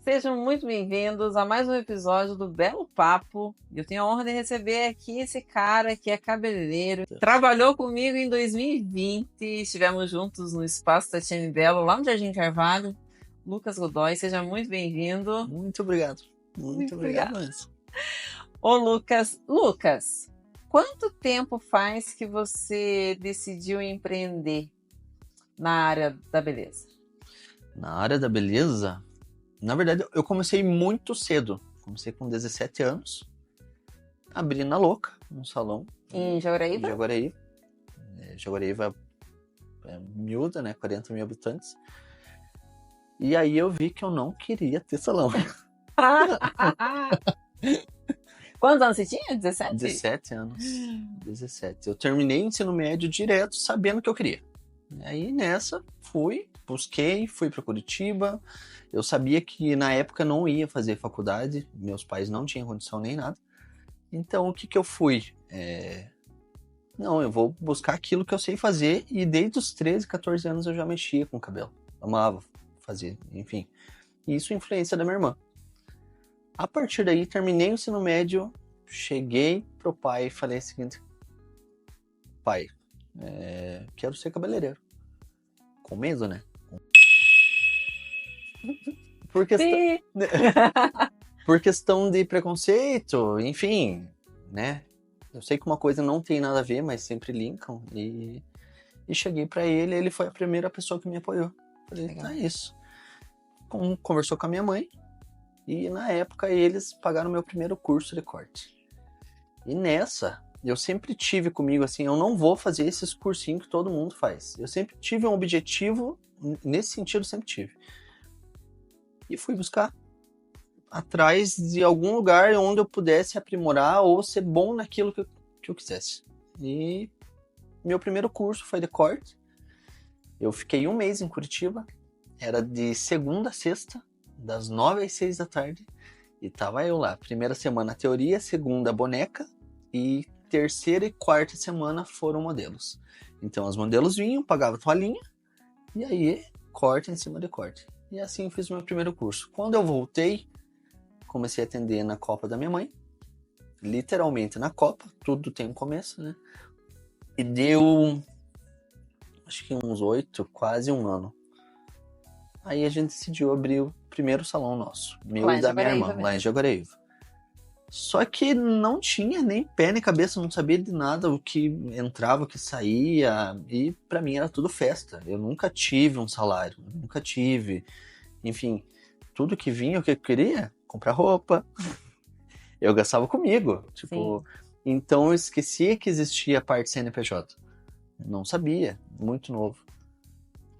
Sejam muito bem-vindos a mais um episódio do Belo Papo. Eu tenho a honra de receber aqui esse cara que é cabeleireiro. Trabalhou comigo em 2020, estivemos juntos no Espaço Tatiane Belo, lá no Jardim Carvalho. Lucas Godoy, seja muito bem-vindo. Muito obrigado. Muito obrigado mesmo. Ô Lucas, quanto tempo faz que você decidiu empreender na área da beleza? Na área da beleza, na verdade, eu comecei muito cedo. Comecei com 17 anos. Abri na Louca, num salão. Em Jaguaraíva? Em Jaguaraíva. Jaguaraíva é miúda, né? 40 mil habitantes. E aí eu vi que eu não queria ter salão. Quantos anos você tinha? 17? 17 anos. 17. Eu terminei o ensino médio direto, sabendo o que eu queria. Aí nessa, fui para Curitiba. Eu sabia que na época não ia fazer faculdade, meus pais não tinham condição nem nada. Então o que eu fui? Não, eu vou buscar aquilo que eu sei fazer, e desde os 13, 14 anos eu já mexia com cabelo. Amava fazer, enfim. E isso influência da minha irmã. A partir daí, terminei o ensino médio, cheguei pro pai e falei o seguinte: pai, quero ser cabeleireiro. Com medo, né? Por questão de preconceito, enfim, né? Eu sei que uma coisa não tem nada a ver, mas sempre linkam. E cheguei pra ele, ele foi a primeira pessoa que me apoiou. Falei, Legal. tá isso. Conversou com a minha mãe, e na época eles pagaram meu primeiro curso de corte. E nessa, eu sempre tive comigo assim, eu não vou fazer esses cursinhos que todo mundo faz. Eu sempre tive um objetivo, nesse sentido sempre tive. E fui buscar atrás de algum lugar onde eu pudesse aprimorar ou ser bom naquilo que eu quisesse. E meu primeiro curso foi de corte. Eu fiquei 1 mês em Curitiba, era de segunda a sexta, das 9 às 6 da tarde, e tava eu lá. Primeira semana teoria, segunda boneca, e terceira e quarta semana foram modelos. Então os modelos vinham, pagavam toalhinha, e aí corte em cima de corte. E assim eu fiz o meu primeiro curso. Quando eu voltei, comecei a atender na Copa da minha mãe, literalmente na Copa, tudo tem um começo, né? E deu, acho que uns 8, quase 1 ano. Aí a gente decidiu abrir o primeiro salão nosso, meu e da minha irmã, lá em Jaguaraíva. Só que não tinha nem pé nem cabeça, não sabia de nada, o que entrava, o que saía, e pra mim era tudo festa. Eu nunca tive um salário, nunca tive, enfim, tudo que vinha, o que eu queria, comprar roupa. Eu gastava comigo, tipo, sim. Então eu esquecia que existia a parte CNPJ. Não sabia, muito novo.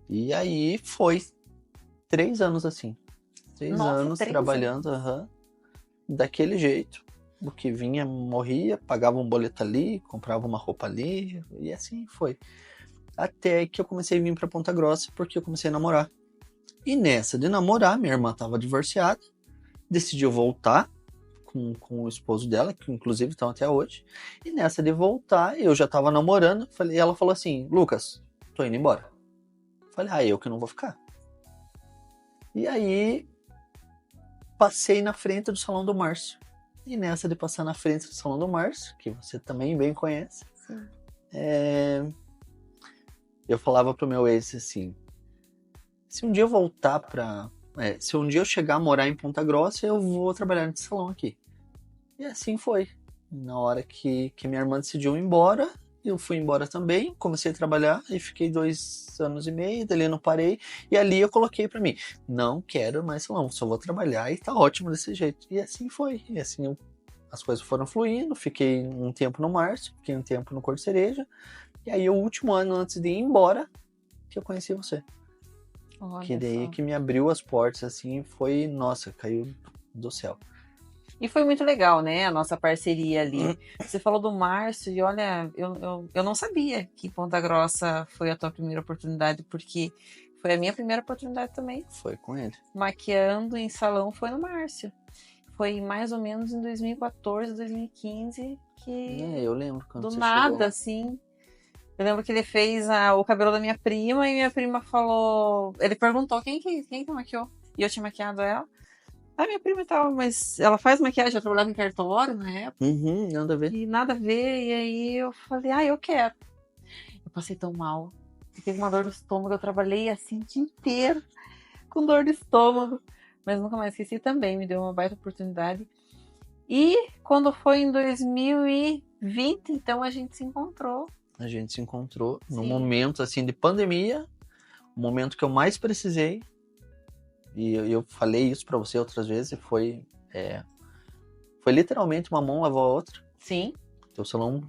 E aí foi 3 anos assim. 3 anos trabalhando, daquele jeito. O que vinha, morria, pagava um boleto ali, comprava uma roupa ali, e assim foi. Até que eu comecei a vir pra Ponta Grossa, porque eu comecei a namorar. E nessa de namorar, minha irmã estava divorciada, decidiu voltar com o esposo dela, que inclusive estão até hoje. E nessa de voltar, eu já estava namorando, e ela falou assim: Lucas, tô indo embora. Falei, eu que não vou ficar. E aí, passei na frente do Salão do Márcio. E nessa de passar na frente do Salão do Márcio, que você também bem conhece, eu falava pro meu ex assim: se um dia eu voltar se um dia eu chegar a morar em Ponta Grossa, eu vou trabalhar nesse salão aqui. E assim foi. Na hora que minha irmã decidiu ir embora, eu fui embora também, comecei a trabalhar e fiquei 2 anos e meio, dali não parei, e ali eu coloquei pra mim: não quero mais salão, só vou trabalhar e tá ótimo desse jeito. E assim foi. E assim as coisas foram fluindo, fiquei um tempo no Márcio, fiquei um tempo no Cor de Cereja, e aí o último ano antes de ir embora, que eu conheci você. Olha que daí só. Que me abriu as portas, assim, foi, nossa, caiu do céu. E foi muito legal, né, a nossa parceria ali. Você falou do Márcio, e olha, eu não sabia que Ponta Grossa foi a tua primeira oportunidade, porque foi a minha primeira oportunidade também. Foi com ele. Maquiando em salão foi no Márcio. Foi mais ou menos em 2014, 2015 que... eu lembro quando do você nada, chegou. assim. Eu lembro que ele fez o cabelo da minha prima, e minha prima falou... Ele perguntou quem que maquiou. E eu tinha maquiado ela. A minha prima e tal, mas ela faz maquiagem, eu trabalhava em cartório na época, Uhum, nada a ver. e nada a ver, e aí eu falei, eu quero. Eu passei tão mal. Fiquei com uma dor no estômago, eu trabalhei assim o dia inteiro com dor de estômago, mas nunca mais esqueci também, me deu uma baita oportunidade. E quando foi em 2020, então a gente se encontrou. A gente se encontrou num Sim. momento assim de pandemia, o momento que eu mais precisei. E eu falei isso pra você outras vezes, foi literalmente uma mão lavou a outra. Sim. O salão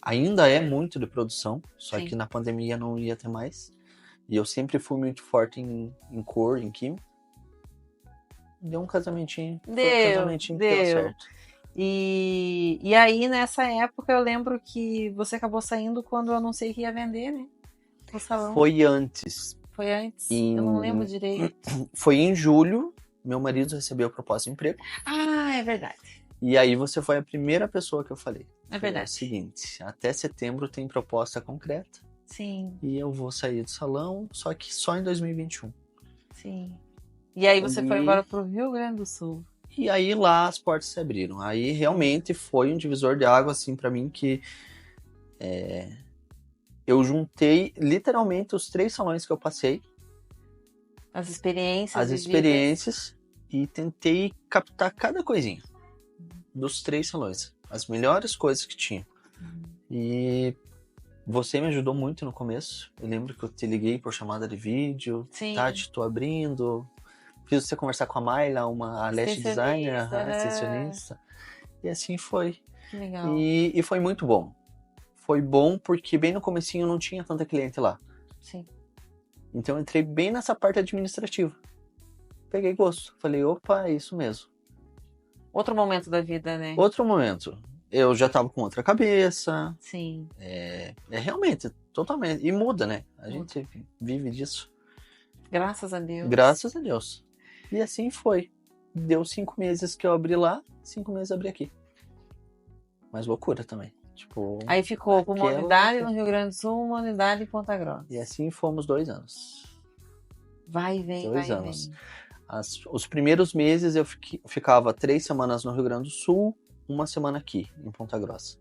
ainda é muito de produção, só Sim. que na pandemia não ia ter mais. E eu sempre fui muito forte em cor, em química. Deu um casamentinho. Foi um casamentinho que deu certo. E aí, nessa época, eu lembro que você acabou saindo quando eu anunciei que ia vender, né? O salão. Foi antes. Foi antes? Eu não lembro direito. Foi em julho, meu marido recebeu a proposta de emprego. Ah, é verdade. E aí você foi a primeira pessoa que eu falei. É verdade. É o seguinte, até setembro tem proposta concreta. Sim. E eu vou sair do salão, só que só em 2021. Sim. E aí você foi embora pro Rio Grande do Sul. E aí lá as portas se abriram. Aí realmente foi um divisor de água assim para mim que eu juntei literalmente os 3 salões que eu passei, As experiências. as experiências, e tentei captar cada coisinha dos 3 salões, as melhores coisas que tinha. E você me ajudou muito no começo. Eu lembro que eu te liguei por chamada de vídeo. Sim. Tati, tô abrindo. Fiz você conversar com a Mayla, a Lash Designer, extensionista. E assim foi. Que legal. E foi muito bom. Foi bom porque bem no comecinho não tinha tanta cliente lá. Sim. Então eu entrei bem nessa parte administrativa. Peguei gosto. Falei, opa, é isso mesmo. Outro momento da vida, né? Outro momento. Eu já tava com outra cabeça. Sim. É realmente, totalmente. E muda, né? A gente vive disso. Graças a Deus. Graças a Deus. E assim foi. Deu 5 meses que eu abri lá, 5 meses eu abri aqui. Mas loucura também. Tipo, aí ficou com uma unidade no Rio Grande do Sul, uma unidade em Ponta Grossa. E assim fomos 2 anos. Vai e vem, 2 anos. Os primeiros meses eu ficava 3 semanas no Rio Grande do Sul, 1 semana aqui, em Ponta Grossa.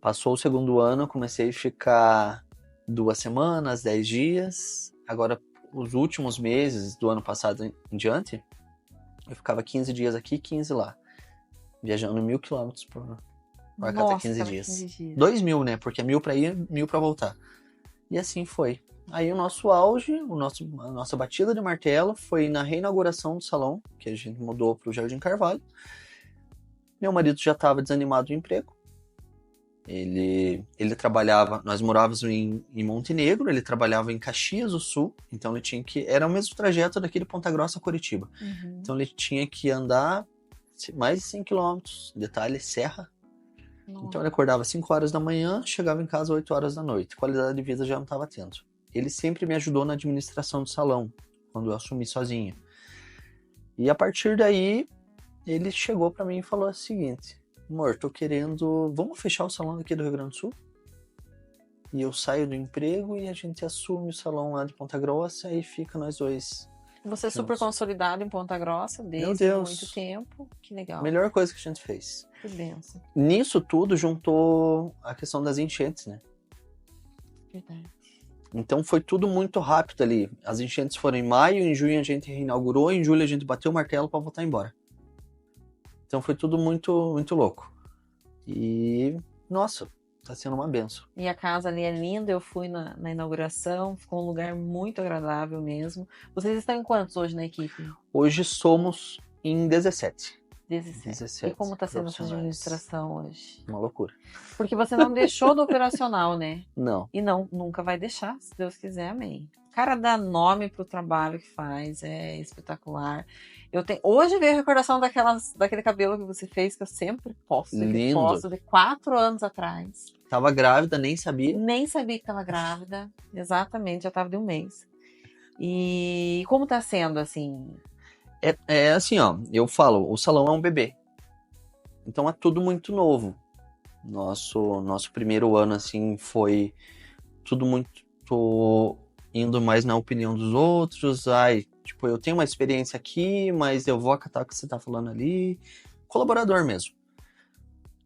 Passou o segundo ano, comecei a ficar 2 semanas, 10 dias. Agora, os últimos meses do ano passado em diante, eu ficava 15 dias aqui, 15 lá. Viajando 1.000 quilômetros por cada 15 dias. 2.000, né? Porque é 1.000 pra ir, 1.000 pra voltar. E assim foi. Aí o nosso auge, a nossa batida de martelo foi na reinauguração do salão, que a gente mudou pro Jardim Carvalho. Meu marido já estava desanimado do emprego. Ele trabalhava, nós morávamos em Montenegro, ele trabalhava em Caxias do Sul, então ele tinha que, era o mesmo trajeto daqui de Ponta Grossa a Curitiba. Então ele tinha que andar mais de 100 quilômetros, detalhe, serra. Então ele acordava às 5 horas da manhã, chegava em casa às 8 horas da noite. Qualidade de vida já não estava tendo. Ele sempre me ajudou na administração do salão, quando eu assumi sozinho. E a partir daí, ele chegou para mim e falou o seguinte: amor, tô querendo, vamos fechar o salão aqui do Rio Grande do Sul? E eu saio do emprego e a gente assume o salão lá de Ponta Grossa e fica nós dois. Você é super consolidado em Ponta Grossa desde muito tempo. Que legal. Melhor coisa que a gente fez. Que benção. Nisso tudo juntou a questão das enchentes, né? Verdade. Então foi tudo muito rápido ali. As enchentes foram em maio, em junho a gente reinaugurou, em julho a gente bateu o martelo para voltar embora. Então foi tudo muito, muito louco. E, nossa, tá sendo uma benção. E a casa ali é linda, eu fui na inauguração, ficou um lugar muito agradável mesmo. Vocês estão em quantos hoje na equipe? Hoje somos em 17. 17. E como está sendo essa administração hoje? Uma loucura. Porque você não deixou do operacional, né? Não. E não, nunca vai deixar, se Deus quiser, amém. O cara dá nome pro trabalho que faz, é espetacular. Hoje veio a recordação daquele cabelo que você fez, que eu sempre posto. Lindo. Posto de 4 anos atrás. Tava grávida, nem sabia. Nem sabia que tava grávida. Exatamente, já tava de 1 mês. E como tá sendo, assim? É assim, ó, eu falo, o salão é um bebê. Então é tudo muito novo. Nosso primeiro ano, assim, foi tudo muito indo mais na opinião dos outros. Tipo, eu tenho uma experiência aqui, mas eu vou acatar o que você tá falando ali. Colaborador mesmo.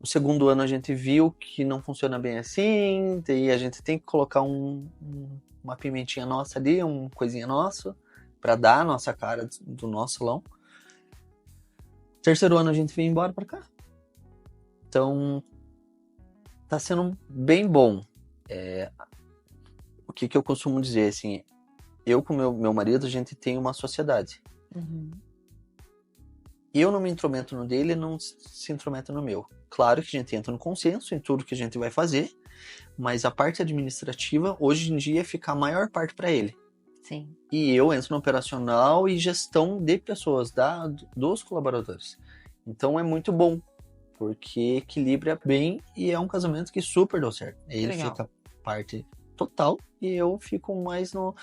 No segundo ano a gente viu que não funciona bem assim, daí a gente tem que colocar uma pimentinha nossa ali, uma coisinha nossa, pra dar a nossa cara do nosso salão. Terceiro ano a gente veio embora pra cá. Então, tá sendo bem bom. O que eu costumo dizer, assim, eu com meu marido, a gente tem uma sociedade. Uhum. Eu não me intrometo no dele, ele não se intromete no meu. Claro que a gente entra no consenso em tudo que a gente vai fazer, mas a parte administrativa, hoje em dia, fica a maior parte para ele. Sim. E eu entro no operacional e gestão de pessoas, dos colaboradores. Então é muito bom, porque equilibra bem e é um casamento que super deu certo. Ele legal. fica parte total e eu fico mais no...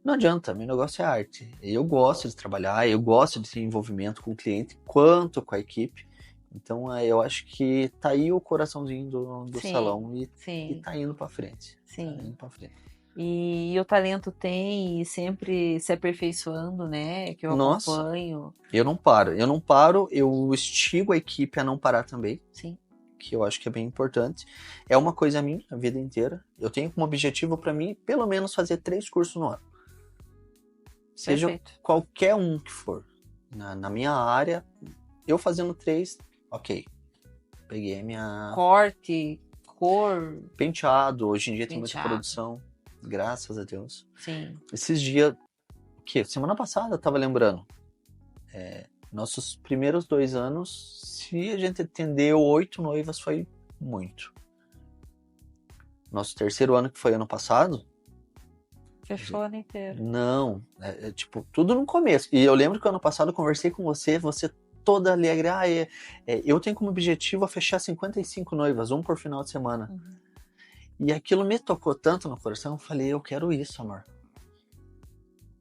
Não adianta, meu negócio é arte. Eu gosto de trabalhar, eu gosto de ter envolvimento com o cliente, quanto com a equipe. Então eu acho que tá aí o coraçãozinho do Sim, salão e sim, tá indo pra frente. sim. Tá indo pra frente. E o talento tem e sempre se aperfeiçoando, né? Que eu Nossa. acompanho. Eu não paro, eu estigo a equipe a não parar também. Sim. Que eu acho que é bem importante. É uma coisa minha, a vida inteira. Eu tenho como objetivo para mim, pelo menos, fazer 3 cursos no ano. Seja Perfeito. qualquer um que for. Na minha área, eu fazendo 3, ok. Peguei a minha... Corte, cor. Penteado, hoje em dia tem muita Penteado. produção. Graças a Deus. Sim. Esses dias... Semana passada eu tava lembrando. Nossos primeiros 2 anos, se a gente atendeu 8 noivas, foi muito. Nosso terceiro ano, que foi ano passado... Fechou o ano inteiro. Não, tipo, tudo no começo. E eu lembro que ano passado eu conversei com você toda alegre. Eu tenho como objetivo a fechar 55 noivas, um por final de semana. Uhum. E aquilo me tocou tanto no coração, eu falei, eu quero isso, amor.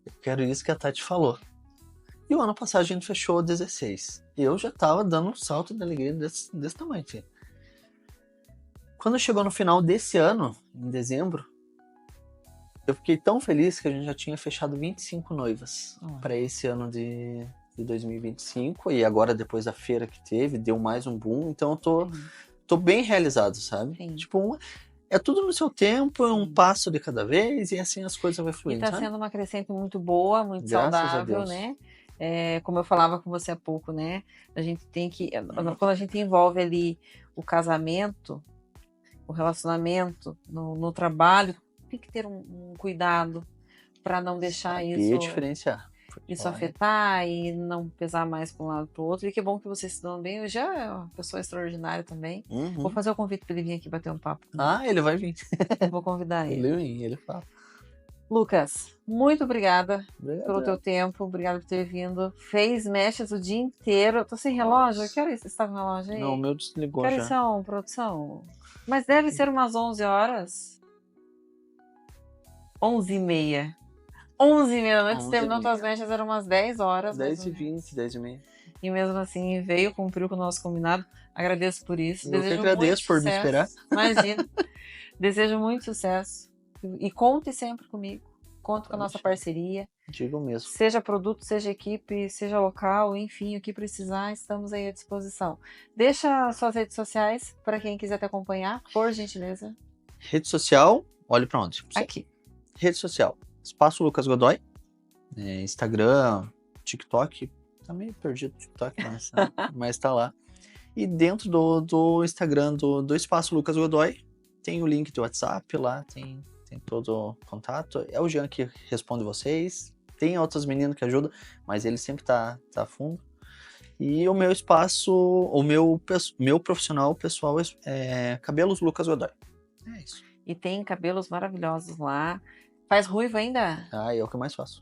Eu quero isso que a Tati falou. E o ano passado a gente fechou 16. E eu já tava dando um salto de alegria desse tamanho, filho. Quando chegou no final desse ano, em dezembro, eu fiquei tão feliz que a gente já tinha fechado 25 noivas para esse ano de 2025. E agora, depois da feira que teve, deu mais um boom. Então eu tô bem realizado, sabe? Sim. Tipo, é tudo no seu tempo, é um passo de cada vez e assim as coisas vão fluindo, E tá sabe? sendo uma crescente muito boa, muito Graças a saudável, Deus. né? Como eu falava com você há pouco, né? A gente tem que... Quando a gente envolve ali o casamento, o relacionamento, no trabalho, tem que ter um cuidado para não deixar Sabia diferenciar. isso afetar e não pesar mais para um lado para o outro. E que bom que vocês se dão bem. Eu já é uma pessoa extraordinária também. Uhum. Vou fazer o convite para ele vir aqui bater um papo. Ele vai vir. Vou convidar ele. Ele fala. Lucas, muito obrigada pelo teu tempo. Obrigada por ter vindo. Fez mechas o dia inteiro. Eu tô sem relógio. Que hora você está com o relógio aí? Não, o meu desligou que já. horas são, produção? Mas deve ser umas 11 horas. 11h30. 11h30 da noite, terminou tuas mechas, eram umas 10 horas. 10h20, 10h30. E mesmo assim veio, cumpriu com o nosso combinado. Agradeço por isso. Eu que agradeço por me esperar. Imagina. Desejo muito sucesso. E conte sempre comigo. Conte com a nossa parceria. Digo mesmo. Seja produto, seja equipe, seja local, enfim, o que precisar, estamos aí à disposição. Deixa suas redes sociais para quem quiser te acompanhar, por gentileza. Rede social, olhe para onde? Aqui. Rede social, Espaço Lucas Godoy, Instagram, TikTok, tá meio perdido o TikTok, mas tá lá. E dentro do Instagram do Espaço Lucas Godoy, tem o link do WhatsApp lá, tem todo o contato. É o Jean que responde vocês, tem outros meninos que ajudam, mas ele sempre tá a fundo. E o meu espaço, o meu profissional pessoal é Cabelos Lucas Godoy. É isso. E tem cabelos maravilhosos lá. Faz ruivo ainda? É o que eu mais faço.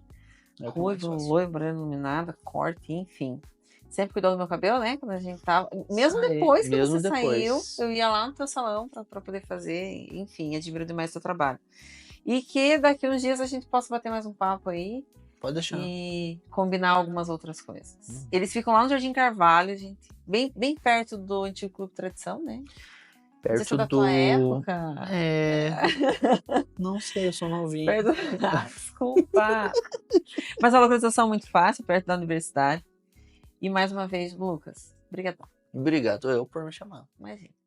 Ruivo, loiro, branco, iluminada, corte, enfim. Sempre cuidou do meu cabelo, né? Quando a gente tava... Mesmo depois que você saiu, eu ia lá no teu salão pra poder fazer. Enfim, admiro demais o seu trabalho. E que daqui uns dias a gente possa bater mais um papo aí. Pode deixar. E combinar algumas outras coisas. Eles ficam lá no Jardim Carvalho, gente. Bem perto do Antigo Clube Tradição, né? Não sei se é perto da do... tua época. É, não sei, eu sou novinho. Desculpa. Mas a localização é muito fácil, perto da universidade. E mais uma vez, Lucas, obrigado. Obrigado eu por me chamar. Imagina.